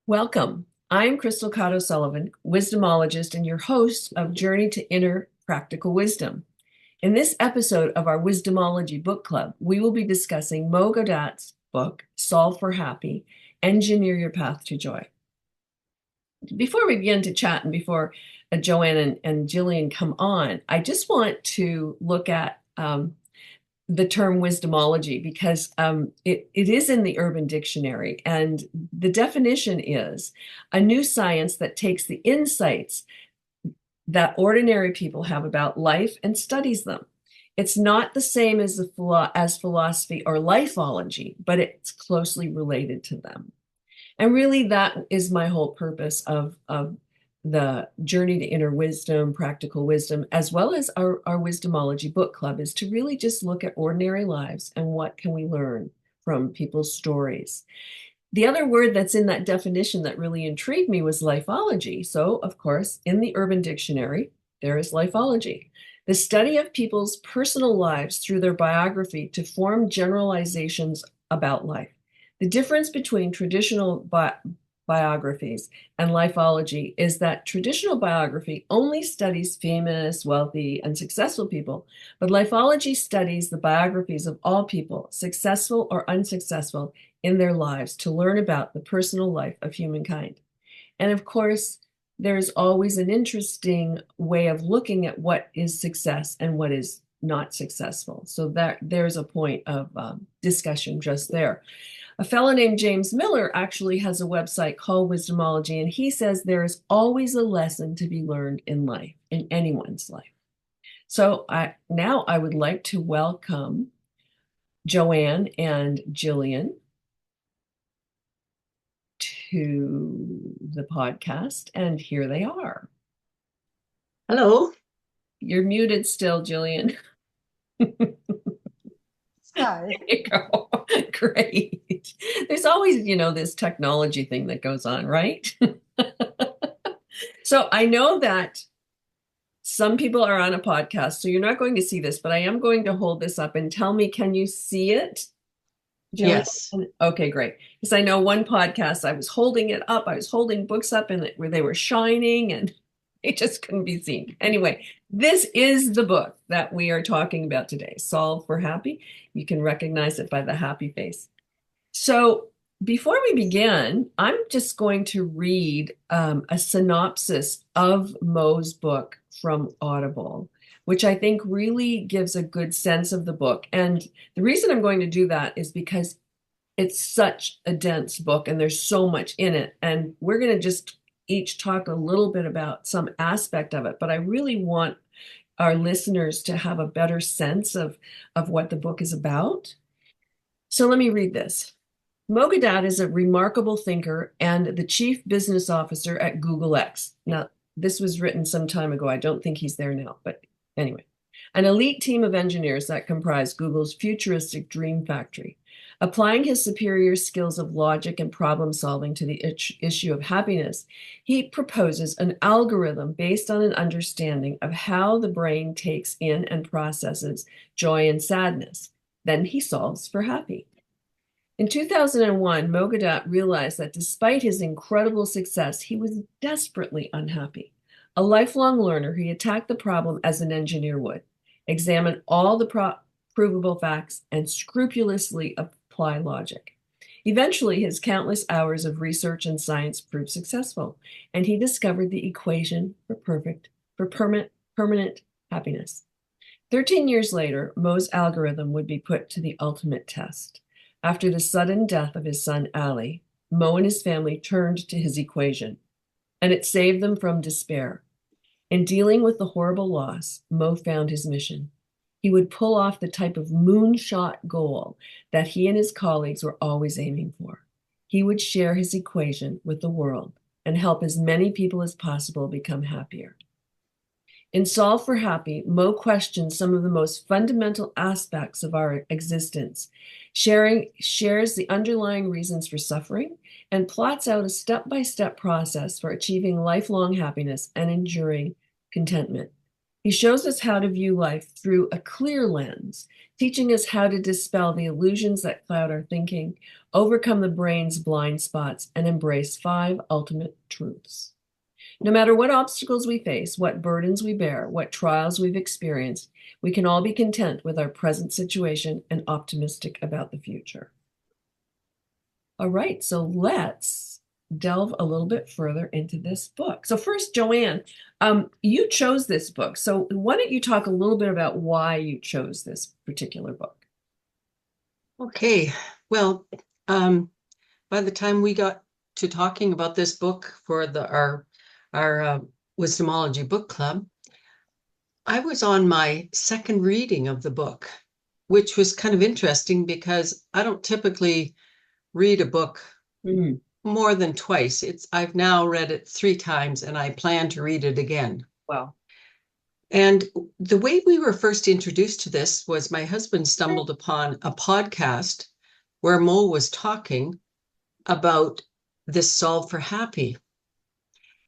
Welcome. I'm Crystal Cotto Sullivan, wisdomologist and your host of Journey to Inner Practical Wisdom. In this episode of our Wisdomology book club, we will be discussing Mo Gawdat's book, Solve for Happy, Engineer Your Path to Joy. Before we begin to chat and before Joanne and Jillian come on, I just want to look at the term wisdomology because it is in the Urban Dictionary, and the definition is a new science that takes the insights that ordinary people have about life and studies them. It's not the same as philosophy or lifeology, but it's closely related to them. And really, that is my whole purpose of the Journey to Inner Wisdom, Practical Wisdom, as well as our Wisdomology book club, is to really just look at ordinary lives and what can we learn from people's stories. The other word that's in that definition that really intrigued me was lifeology. So, of course, in the Urban Dictionary, there is lifeology, the study of people's personal lives through their biography to form generalizations about life. The difference between traditional biographies and lifeology is that traditional biography only studies famous, wealthy, and successful people, but lifeology studies the biographies of all people, successful or unsuccessful, in their lives to learn about the personal life of humankind. And of course, there's always an interesting way of looking at what is success and what is not successful. So there's a point of discussion just there. A fellow named James Miller actually has a website called Wisdomology, and he says there is always a lesson to be learned in life, in anyone's life. So now I would like to welcome Joanne and Jillian to the podcast, and here they are. Hello. You're muted still, Jillian. Hi. There you go. Great. There's always, this technology thing that goes on, right? So I know that some people are on a podcast, so you're not going to see this, but I am going to hold this up and tell me, can you see it, Jillian? Yes. Okay, great. Because I know one podcast, I was holding it up, I was holding books up and where they were shining and they just couldn't be seen. Anyway, this is the book that we are talking about today, Solve for Happy. You can recognize it by the happy face. So before we begin, I'm just going to read a synopsis of Mo's book from Audible, which I think really gives a good sense of the book. And the reason I'm going to do that is because it's such a dense book and there's so much in it. And we're going to just each talk a little bit about some aspect of it. But I really want our listeners to have a better sense of what the book is about. So let me read this. Mo Gawdat is a remarkable thinker and the chief business officer at Google X. Now, this was written some time ago. I don't think he's there now, but anyway. An elite team of engineers that comprise Google's futuristic dream factory. Applying his superior skills of logic and problem solving to the issue of happiness, he proposes an algorithm based on an understanding of how the brain takes in and processes joy and sadness. Then he solves for happy. In 2001, Mo Gawdat realized that despite his incredible success, he was desperately unhappy. A lifelong learner, he attacked the problem as an engineer would, examine all the provable facts, and scrupulously apply logic. Eventually, his countless hours of research and science proved successful, and he discovered the equation for permanent happiness. 13 years later, Mo's algorithm would be put to the ultimate test. After the sudden death of his son, Ali, Mo and his family turned to his equation, and it saved them from despair. In dealing with the horrible loss, Mo found his mission. He would pull off the type of moonshot goal that he and his colleagues were always aiming for. He would share his equation with the world and help as many people as possible become happier. In Solve for Happy, Mo questions some of the most fundamental aspects of our existence, shares the underlying reasons for suffering, and plots out a step-by-step process for achieving lifelong happiness and enduring contentment. He shows us how to view life through a clear lens, teaching us how to dispel the illusions that cloud our thinking, overcome the brain's blind spots, and embrace 5 ultimate truths. No matter what obstacles we face, what burdens we bear, what trials we've experienced, we can all be content with our present situation and optimistic about the future. All right, so let's delve a little bit further into this book. So first, Joanne, you chose this book. So why don't you talk a little bit about why you chose this particular book? Okay. Well, by the time we got to talking about this book for our Wisdomology book club, I was on my second reading of the book, which was kind of interesting because I don't typically read a book more than twice. I've now read it 3 times and I plan to read it again. Wow. And the way we were first introduced to this was my husband stumbled upon a podcast where Mo was talking about this Solve for Happy.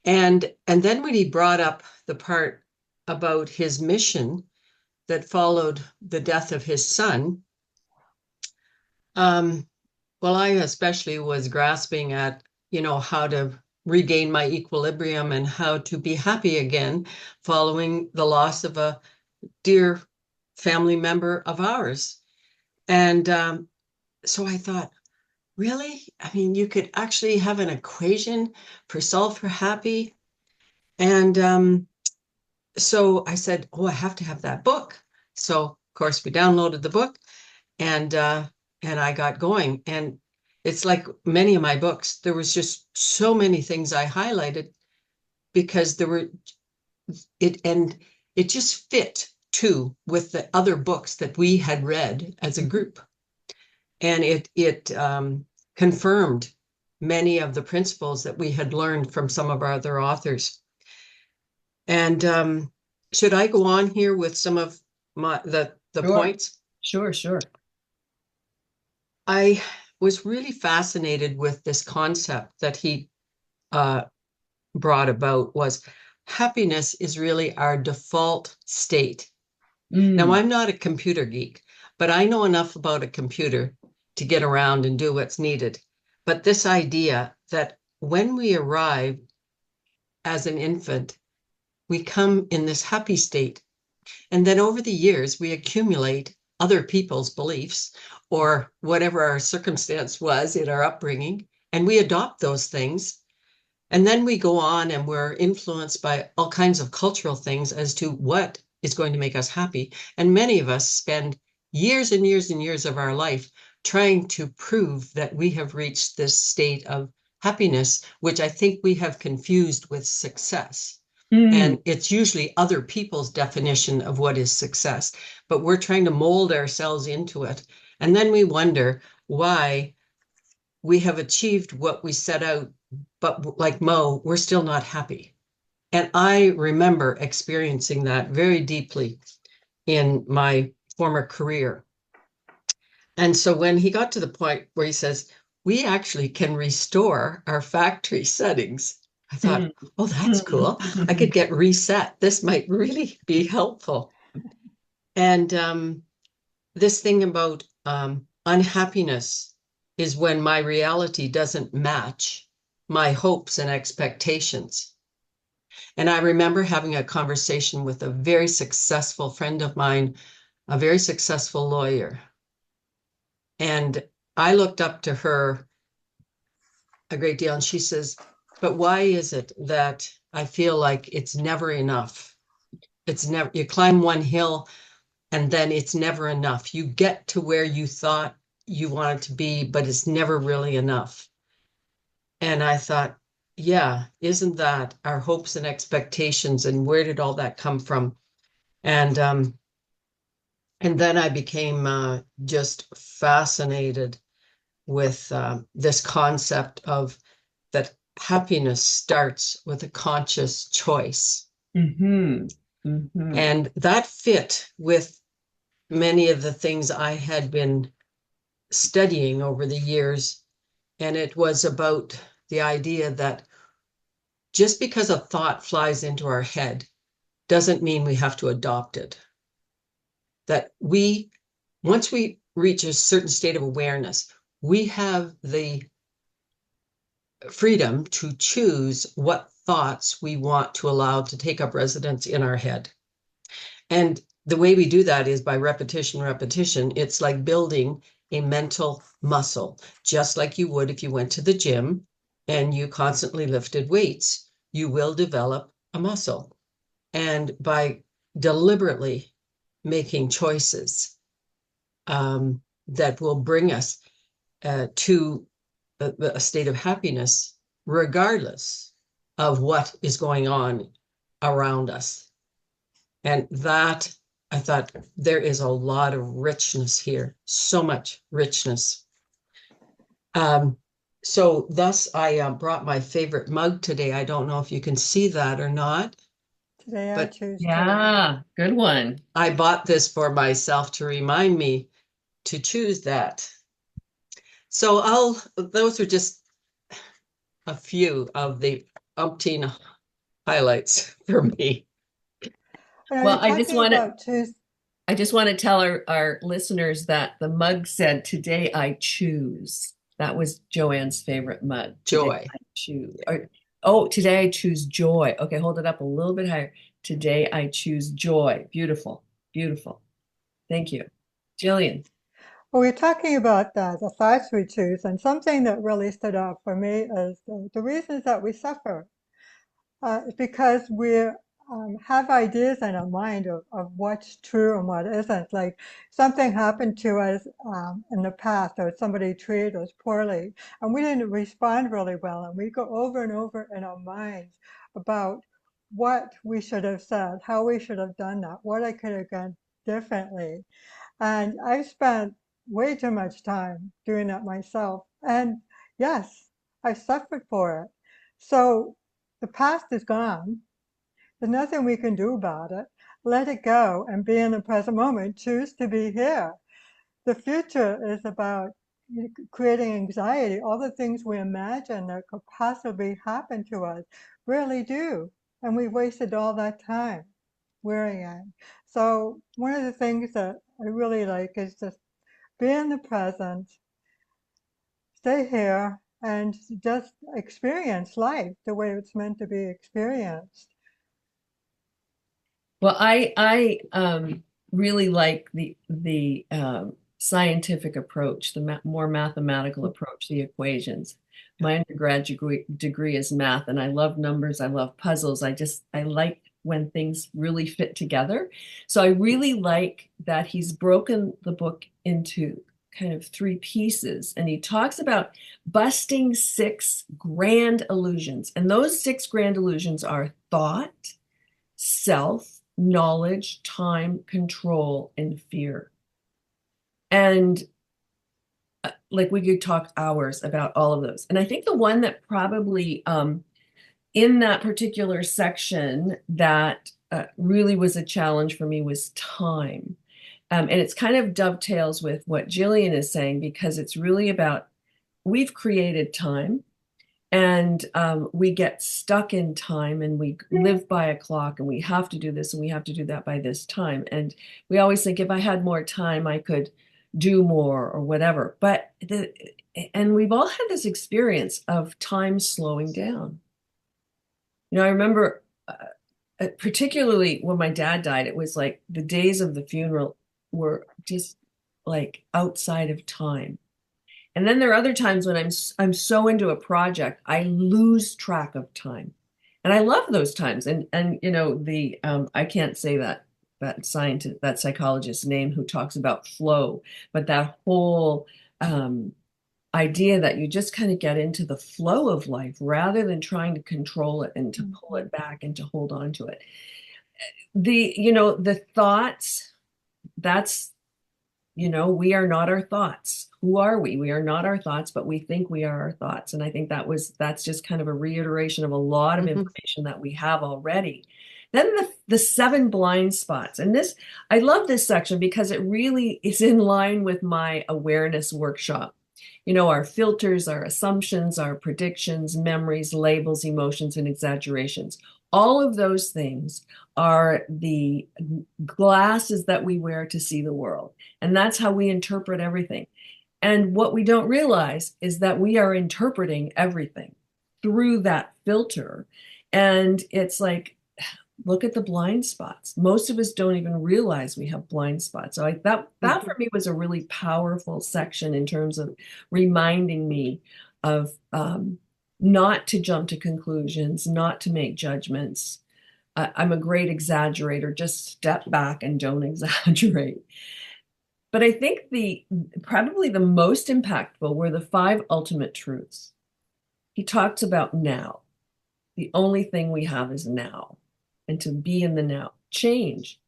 And then when he brought up the part about his mission that followed the death of his son, well, I especially was grasping at, how to regain my equilibrium and how to be happy again following the loss of a dear family member of ours. And so I thought, really? I mean, you could actually have an equation for Solve for Happy. And so I said, oh, I have to have that book. So, of course, we downloaded the book and I got going. And it's like many of my books, there was just so many things I highlighted because it just fit too with the other books that we had read as a group. And it confirmed many of the principles that we had learned from some of our other authors. And should I go on here with some of the Sure. points? Sure. I was really fascinated with this concept that he brought about was happiness is really our default state. Now, I'm not a computer geek, but I know enough about a computer to get around and do what's needed. But this idea that when we arrive as an infant, we come in this happy state. And then over the years, we accumulate other people's beliefs or whatever our circumstance was in our upbringing, and we adopt those things. And then we go on and we're influenced by all kinds of cultural things as to what is going to make us happy. And many of us spend years and years and years of our life trying to prove that we have reached this state of happiness, which I think we have confused with success. And it's usually other people's definition of what is success, but we're trying to mold ourselves into it. And then we wonder why we have achieved what we set out, but like Mo, we're still not happy. And I remember experiencing that very deeply in my former career. And so when he got to the point where he says, we actually can restore our factory settings, I thought, oh, that's cool. I could get reset. This might really be helpful. And this thing about unhappiness is when my reality doesn't match my hopes and expectations. And I remember having a conversation with a very successful friend of mine, a very successful lawyer. And I looked up to her a great deal, and she says, but why is it that I feel like it's never enough? It's never, you climb one hill and then it's never enough. You get to where you thought you wanted to be, but it's never really enough. And I thought, yeah, isn't that our hopes and expectations? And where did all that come from? And then I became just fascinated with this concept of that happiness starts with a conscious choice. And that fit with many of the things I had been studying over the years. And it was about the idea that just because a thought flies into our head doesn't mean we have to adopt it. That once we reach a certain state of awareness, we have the freedom to choose what thoughts we want to allow to take up residence in our head. And the way we do that is by repetition, repetition. It's like building a mental muscle, just like you would if you went to the gym and you constantly lifted weights. You will develop a muscle. And by deliberately making choices that will bring us to a state of happiness, regardless of what is going on around us. And that, I thought, there is a lot of richness here, so much richness. So thus, I brought my favorite mug today. I don't know if you can see that or not. Today I But choose joy. Yeah, good one. I bought this for myself to remind me to choose that. So those are just a few of the umpteen highlights for me. Well, I just want to choose. I just want to tell our listeners that the mug said, "Today I choose." That was Joanne's favorite mug. Joy. Today I choose. Oh, today I choose joy. Okay, hold it up a little bit higher. Today I choose joy. Beautiful, beautiful. Thank you. Jillian. Well, we're talking about the thoughts we choose, and something that really stood out for me is the reasons that we suffer. Because we have ideas in our mind of what's true and what isn't. Like something happened to us in the past, or somebody treated us poorly, and we didn't respond really well. And we go over and over in our minds about what we should have said, how we should have done that, what I could have done differently. And I spent way too much time doing that myself. And yes, I suffered for it. So the past is gone. There's nothing we can do about it. Let it go and be in the present moment. Choose to be here. The future is about creating anxiety. All the things we imagine that could possibly happen to us really do. And we've wasted all that time worrying. So one of the things that I really like is just be in the present, stay here, and just experience life the way it's meant to be experienced. Well, I really like the scientific approach, the more mathematical approach, the equations. My degree is math, and I love numbers. I love puzzles. I like when things really fit together. So I really like that he's broken the book into kind of three pieces, and he talks about busting 6 grand illusions, and those 6 grand illusions are thought, self, knowledge, time, control, and fear. And like we could talk hours about all of those. And I think the one that probably in that particular section that really was a challenge for me was time. And it's kind of dovetails with what Jillian is saying, because it's really about we've created time. And we get stuck in time, and we live by a clock, and we have to do this and we have to do that by this time. And we always think if I had more time, I could do more or whatever. And we've all had this experience of time slowing down. I remember particularly when my dad died, it was like the days of the funeral were just like outside of time. And then there are other times when I'm so into a project, I lose track of time. And I love those times. And the I can't say that scientist, that psychologist's name who talks about flow, but that whole idea that you just kind of get into the flow of life rather than trying to control it and to pull it back and to hold on to it. The thoughts, that's we are not our thoughts. Who are we? We are not our thoughts, but we think we are our thoughts. And I think that's just kind of a reiteration of a lot of information that we have already. Then the 7 blind spots. And I love this section because it really is in line with my awareness workshop. Our filters, our assumptions, our predictions, memories, labels, emotions, and exaggerations. All of those things are the glasses that we wear to see the world. And that's how we interpret everything. And what we don't realize is that we are interpreting everything through that filter. And it's like, look at the blind spots. Most of us don't even realize we have blind spots. So that for me was a really powerful section in terms of reminding me of not to jump to conclusions, not to make judgments. I'm a great exaggerator. Just step back and don't exaggerate. But I think the probably the most impactful were the five ultimate truths. He talks about now. The only thing we have is now, and to be in the now. Change.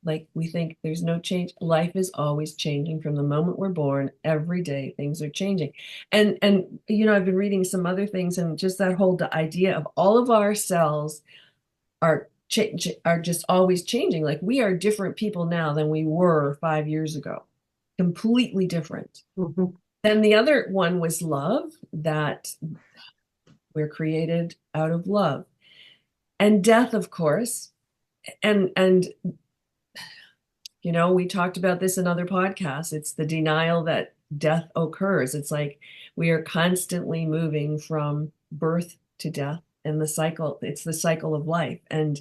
Like we think there's no change. Life is always changing from the moment we're born. Every day things are changing. And I've been reading some other things, and just that whole idea of all of our cells are just always changing. Like we are different people now than we were 5 years ago. Completely different. Mm-hmm. Then the other one was love, that we're created out of love. And death, of course. And we talked about this in other podcasts. It's the denial that death occurs. It's like we are constantly moving from birth to death, and it's the cycle of life. And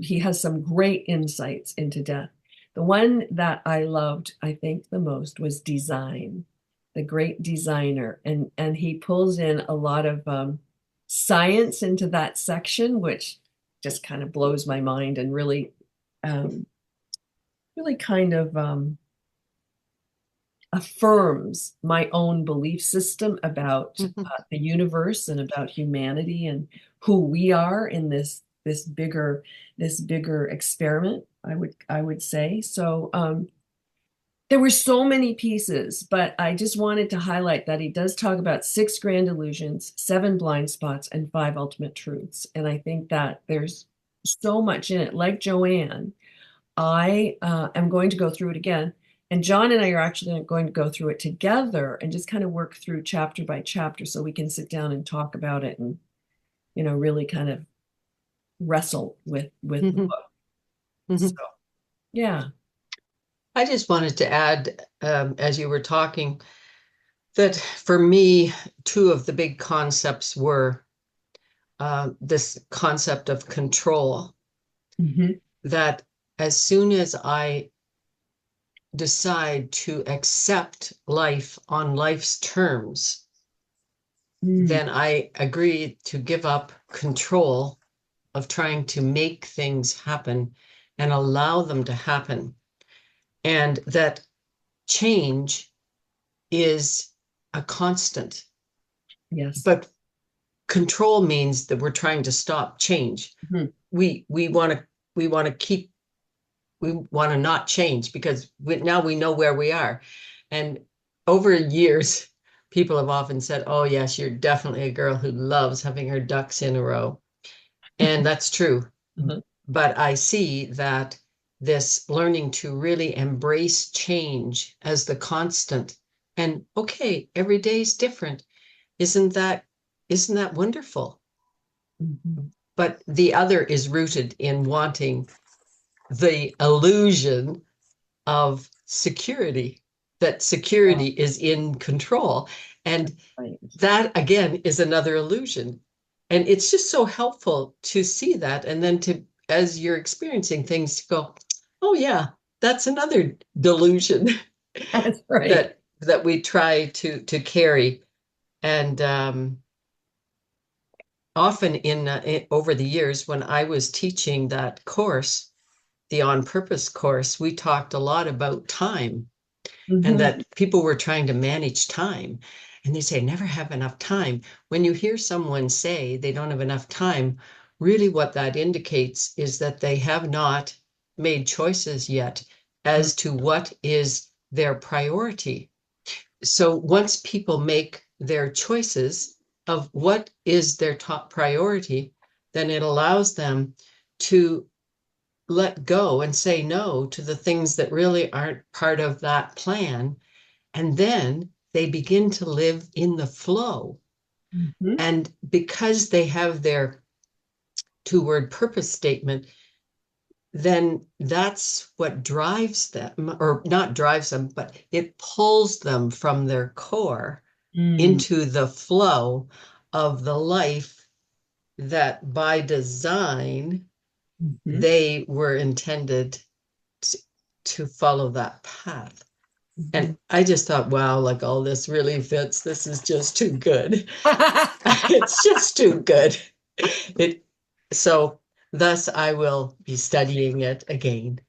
he has some great insights into death. The one that I loved, I think, the most was design, the great designer. And he pulls in a lot of science into that section, which just kind of blows my mind and really kind of affirms my own belief system about the universe and about humanity and who we are in this bigger experiment, I would say. So there were so many pieces, but I just wanted to highlight that he does talk about 6 grand illusions, 7 blind spots, and 5 ultimate truths. And I think that there's so much in it. Like Joanne, I am going to go through it again. And John and I are actually going to go through it together and just kind of work through chapter by chapter so we can sit down and talk about it and, really kind of wrestle with the book. So, yeah. I just wanted to add, as you were talking, that for me, 2 of the big concepts were this concept of control, that as soon as I decide to accept life on life's terms, then I agree to give up control of trying to make things happen and allow them to happen. And that change is a constant. Yes. But control means that we're trying to stop change. We want to not change because now we know where we are. And over years, people have often said, oh, yes, you're definitely a girl who loves having her ducks in a row. And that's true. But I see that this learning to really embrace change as the constant, and okay, every day is different. Isn't that wonderful? But the other is rooted in wanting the illusion of security, that security is in control. And that, again, is another illusion. And it's just so helpful to see that. And then as you're experiencing things, to go, oh, yeah, that's another delusion. That's right. that we try to carry. And often over the years, when I was teaching that course, the On Purpose course, we talked a lot about time, and that people were trying to manage time. And they say, never have enough time. When you hear someone say they don't have enough time, really what that indicates is that they have not made choices yet as to what is their priority. So once people make their choices of what is their top priority, then it allows them to let go and say no to the things that really aren't part of that plan. And then they begin to live in the flow. And because they have their two-word purpose statement, then that's what drives them, or not drives them, but it pulls them from their core into the flow of the life that by design Mhm. they were intended to follow that path. And I just thought, wow, like all this really fits. This is just too good. It's just too good. It so thus I will be studying it again.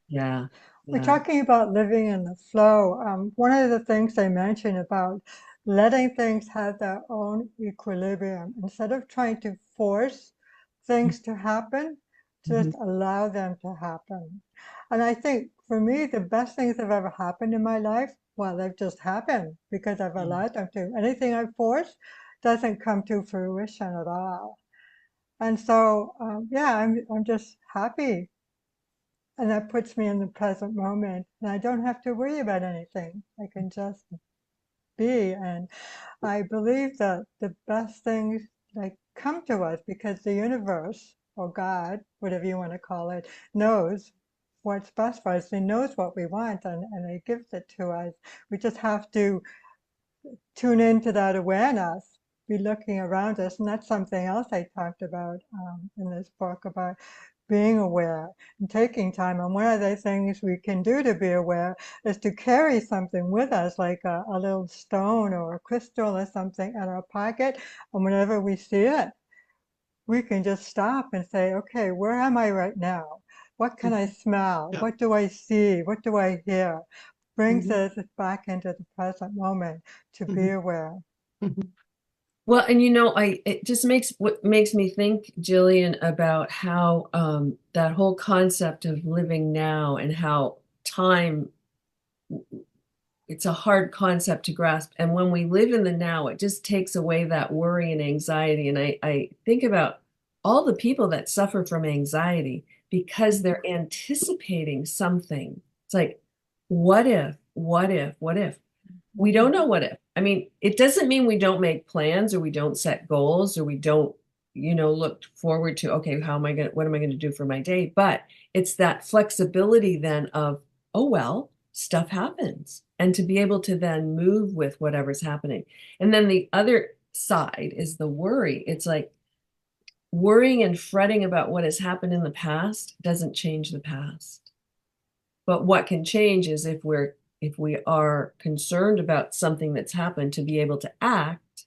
Yeah. We're Yeah. talking about living in the flow. One of the things they mention about letting things have their own equilibrium, instead of trying to force things to happen, Mhm. just allow them to happen. And I think for me, the best things that have ever happened in my life, well, they've just happened because I've allowed them to. Anything I force doesn't come to fruition at all. And so, yeah, I'm just happy, and that puts me in the present moment. And I don't have to worry about anything. I can just be. And I believe that the best things like come to us because the universe or God, whatever you want to call it, knows what's best for us. He knows what we want, and He gives it to us. We just have to tune into that awareness, be looking around us. And that's something else I talked about in this book about being aware and taking time. And one of the things we can do to be aware is to carry something with us, like a little stone or a crystal or something in our pocket. And whenever we see it, we can just stop and say, okay, where am I right now? What can I smell? Yeah. What do I see? What do I hear? Brings Mhm. us back into the present moment to be Mhm. aware. Mhm. Well, and it just makes me think, Jillian, about how that whole concept of living now and how time, it's a hard concept to grasp. And when we live in the now, it just takes away that worry and anxiety. And I think about all the people that suffer from anxiety because they're anticipating something. It's like, what if, what if, what if? We don't know what if. I mean, it doesn't mean we don't make plans or we don't set goals or we don't, look forward to, okay, what am I going to do for my day? But it's that flexibility then of, oh, well, stuff happens. And to be able to then move with whatever's happening. And then the other side is the worry. It's like worrying and fretting about what has happened in the past doesn't change the past. But what can change is if we are concerned about something that's happened to be able to act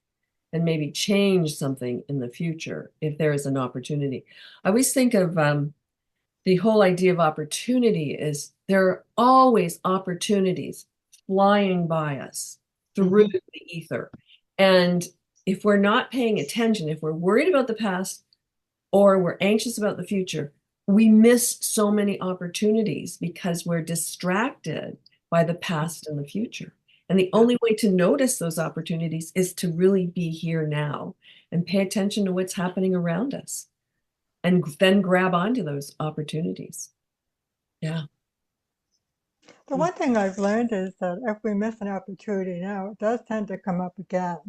and maybe change something in the future if there is an opportunity. I always think of the whole idea of opportunity is there are always opportunities flying by us through Mhm. the ether. And if we're not paying attention, if we're worried about the past, or we're anxious about the future, we miss so many opportunities because we're distracted by the past and the future. And the Yeah. only way to notice those opportunities is to really be here now and pay attention to what's happening around us and then grab onto those opportunities. Yeah, The one thing I've learned is that if we miss an opportunity now, it does tend to come up again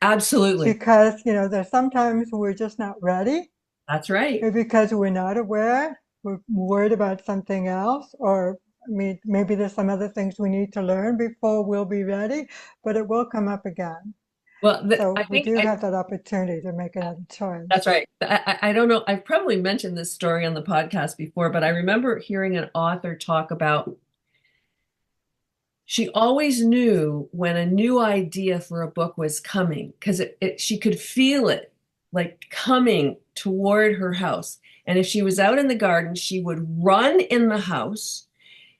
absolutely. because, there's sometimes we're just not ready, That's right. maybe because we're not aware, we're worried about something else, or maybe there's some other things we need to learn before we'll be ready, but it will come up again. Well, So I we think do have that opportunity to make another choice. that's right. I don't know. I've probably mentioned this story on the podcast before, but I remember hearing an author talk about she always knew when a new idea for a book was coming because she could feel it like coming toward her house. And if she was out in the garden, she would run in the house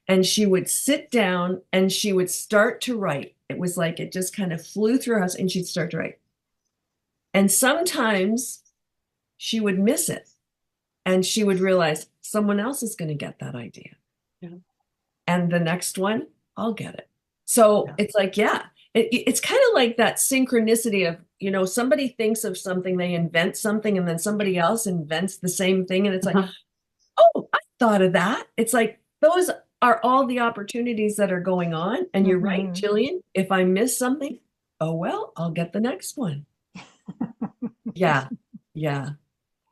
and she would sit down and she would start to write. It was like it just kind of flew through her house and she'd start to write. And sometimes she would miss it and she would realize someone else is going to get that idea. Yeah. And the next one, I'll get it. So Yeah. it's like, yeah, it's kind of like that synchronicity of, somebody thinks of something, they invent something, and then somebody else invents the same thing. And it's like, Uh-huh. oh, I thought of that. It's like, those are all the opportunities that are going on. And you're right, Hmm. Jillian, if I miss something, oh, well, I'll get the next one. Yeah. Yeah.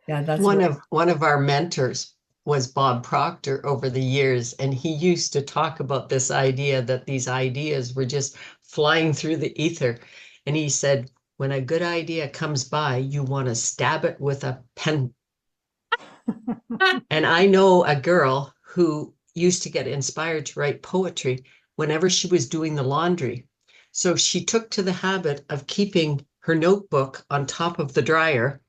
Yeah, that's One right. of one of our mentors was Bob Proctor over the years, and he used to talk about this idea that these ideas were just flying through the ether. And he said, when a good idea comes by, you want to stab it with a pen. And I know a girl who used to get inspired to write poetry whenever she was doing the laundry. So she took to the habit of keeping her notebook on top of the dryer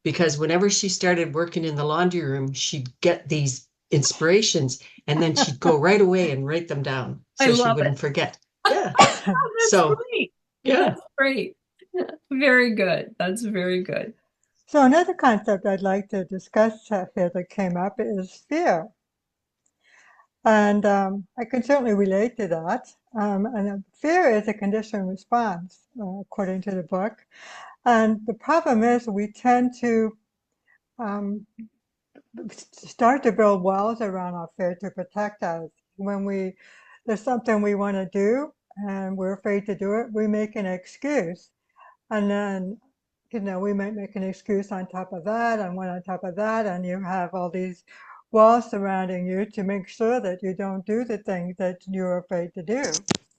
because whenever she started working in the laundry room, she'd get these inspirations and then she'd go right away and write them down I so she love it. wouldn't forget. Yeah. Oh, that's So, great. yeah. That's great. Very good. That's very good. So another concept I'd like to discuss here that came up is fear. And I can certainly relate to that. Fear is a conditioned response, according to the book. And the problem is we tend to um, start to build walls around our fear to protect us. When there's something we want to do and we're afraid to do it, we make an excuse. And then, we might make an excuse on top of that and one on top of that, and you have all these walls surrounding you to make sure that you don't do the things that you're afraid to do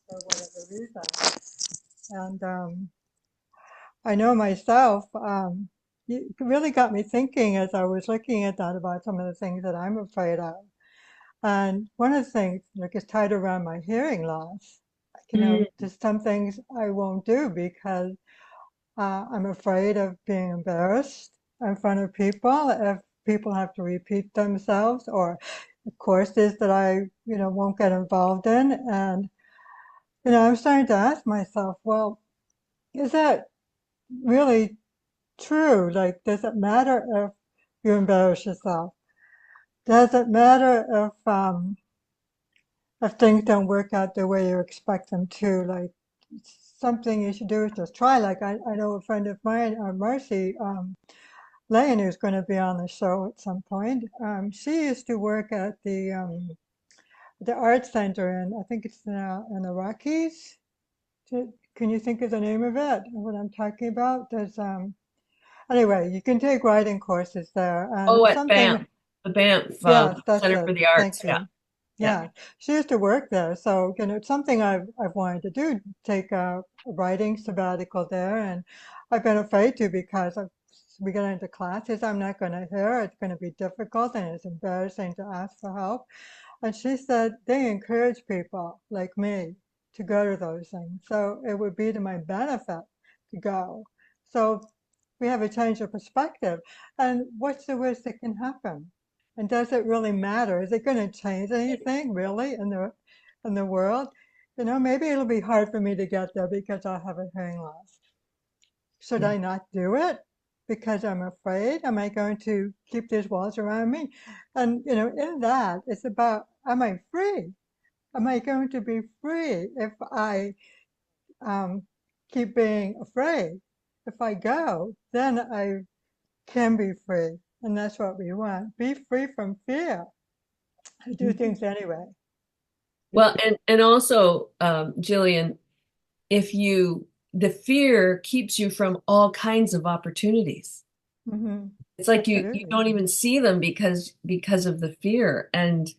for whatever reason. And I know myself, it really got me thinking as I was looking at that about some of the things that I'm afraid of. And one of the things, like, is tied around my hearing loss. Mm. There's some things I won't do because I'm afraid of being embarrassed in front of people if people have to repeat themselves or courses that I, won't get involved in. And, I'm starting to ask myself, well, is that really true? Like, does it matter if you embarrass yourself? Does it matter if things don't work out the way you expect them to? Like, something you should do is just try. Like, I know a friend of mine, Marcy, Lane, who's going to be on the show at some point. She used to work at the art center, and I think it's now in the Rockies. Can you think of the name of it? What I'm talking about? There's anyway, you can take writing courses there, and Oh, it's at something. BAMF, the BAMF Yes, that's Center it. for the Arts. Thank Yeah, you. yeah. Yeah, she used to work there, so it's something I've wanted to do, take a writing sabbatical there, and I've been afraid to because we get into classes I'm not going to hear. It's going to be difficult, and it's embarrassing to ask for help. And she said they encourage people like me to go to those things, so it would be to my benefit to go. So we have a change of perspective, and what's the worst that can happen? And does it really matter? Is it going to change anything really in the world? Maybe it'll be hard for me to get there because I have a hearing loss. Should Yeah. I not do it because I'm afraid? Am I going to keep these walls around me? And in that, it's about, am I free? Am I going to be free if I um, keep being afraid? If I go, then I can be free, and that's what we want. Be free from fear. I do things anyway. Well, and also, Jillian, if you the fear keeps you from all kinds of opportunities. Hmm. It's like you Absolutely. don't even see them because of the fear. And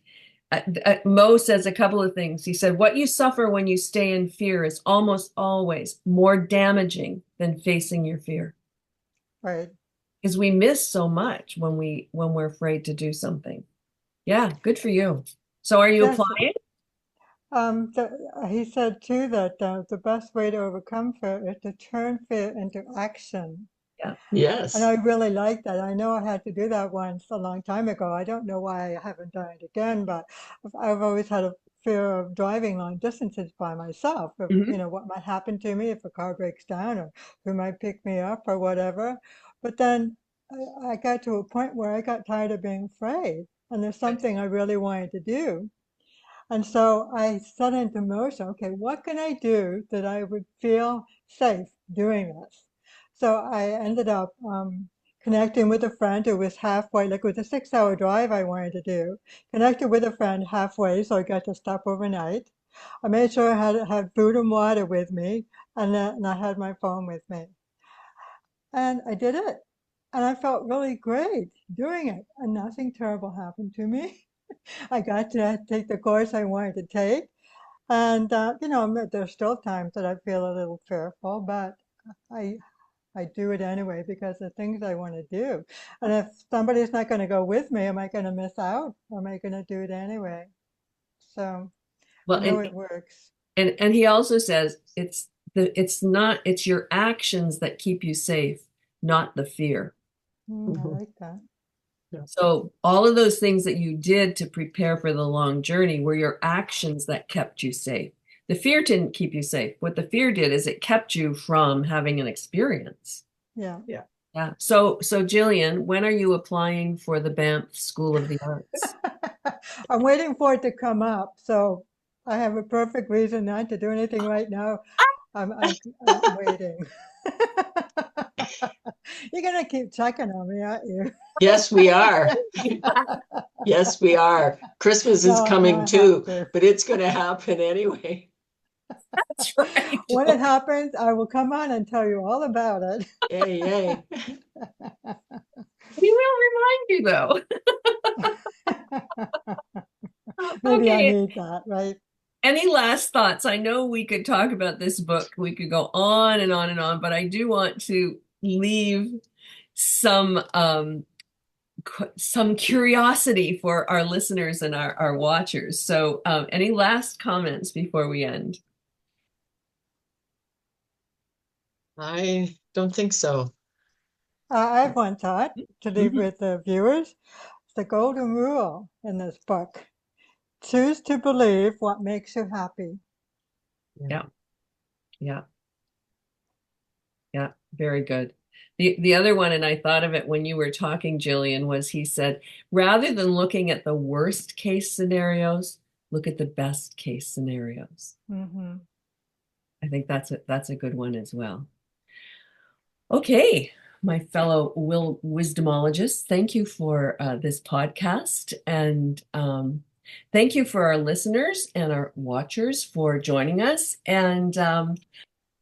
Mo says a couple of things. He said, "What you suffer when you stay in fear is almost always more damaging than facing your fear, Right. because we miss so much when we're afraid to do something." Yeah, good for you. So, are you Yes. applying? He said too that the best way to overcome fear is to turn fear into action. Yeah. And Yes. I really like that. I know I had to do that once a long time ago. I don't know why I haven't done it again, but I've always had a fear of driving long distances by myself, of, Mhm. what might happen to me if a car breaks down or who might pick me up or whatever. But then I got to a point where I got tired of being afraid, and there's something I really wanted to do. And so I set into motion, okay, what can I do that I would feel safe doing this? So I ended up connecting with a friend who was halfway, like it was a 6 hour drive I wanted to do, connected with a friend halfway so I got to stop overnight. I made sure I had food and water with me, and I had my phone with me. And I did it. And I felt really great doing it, and nothing terrible happened to me. I got to take the course I wanted to take. And, there's still times that I feel a little fearful, but I, I do it anyway because the things I want to do. And if somebody's not going to go with me, am I going to miss out? Or am I going to do it anyway? So I Well, know it works. and he also says it's your actions that keep you safe, not the fear. I Mhm. like that. Yeah. So all of those things that you did to prepare for the long journey were your actions that kept you safe. The fear didn't keep you safe. What the fear did is it kept you from having an experience. Yeah. Yeah. Yeah. So Jillian, when are you applying for the Banff School of the Arts? I'm waiting for it to come up. So I have a perfect reason not to do anything right now. I'm waiting. You're going to keep checking on me, aren't you? Yes, we are. Yes, we are. Christmas is No, coming I have too, to. but it's going to happen anyway. That's right. When it happens, I will come on and tell you all about it. Yay, yay. We will remind you though. Maybe I Okay. need that, right? Any last thoughts? I know we could talk about this book. We could go on and on and on, but I do want to leave some some curiosity for our listeners and our watchers. So, any last comments before we end? I don't think so. I have one thought to leave Mhm. with the viewers. It's the golden rule in this book. Choose to believe what makes you happy. Yeah, yeah, yeah. Very good. The other one, and I thought of it when you were talking, Jillian, was he said, rather than looking at the worst case scenarios, look at the best case scenarios. Hmm. I think that's a good one as well. Okay, my fellow wisdomologists, thank you for this podcast, and thank you for our listeners and our watchers for joining us. And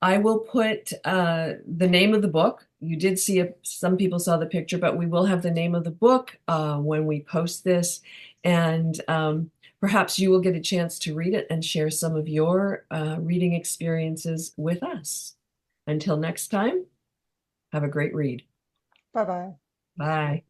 I will put the name of the book. You did see some people saw the picture, but we will have the name of the book when we post this, and perhaps you will get a chance to read it and share some of your reading experiences with us. Until next time. Have a great read. Bye bye. Bye.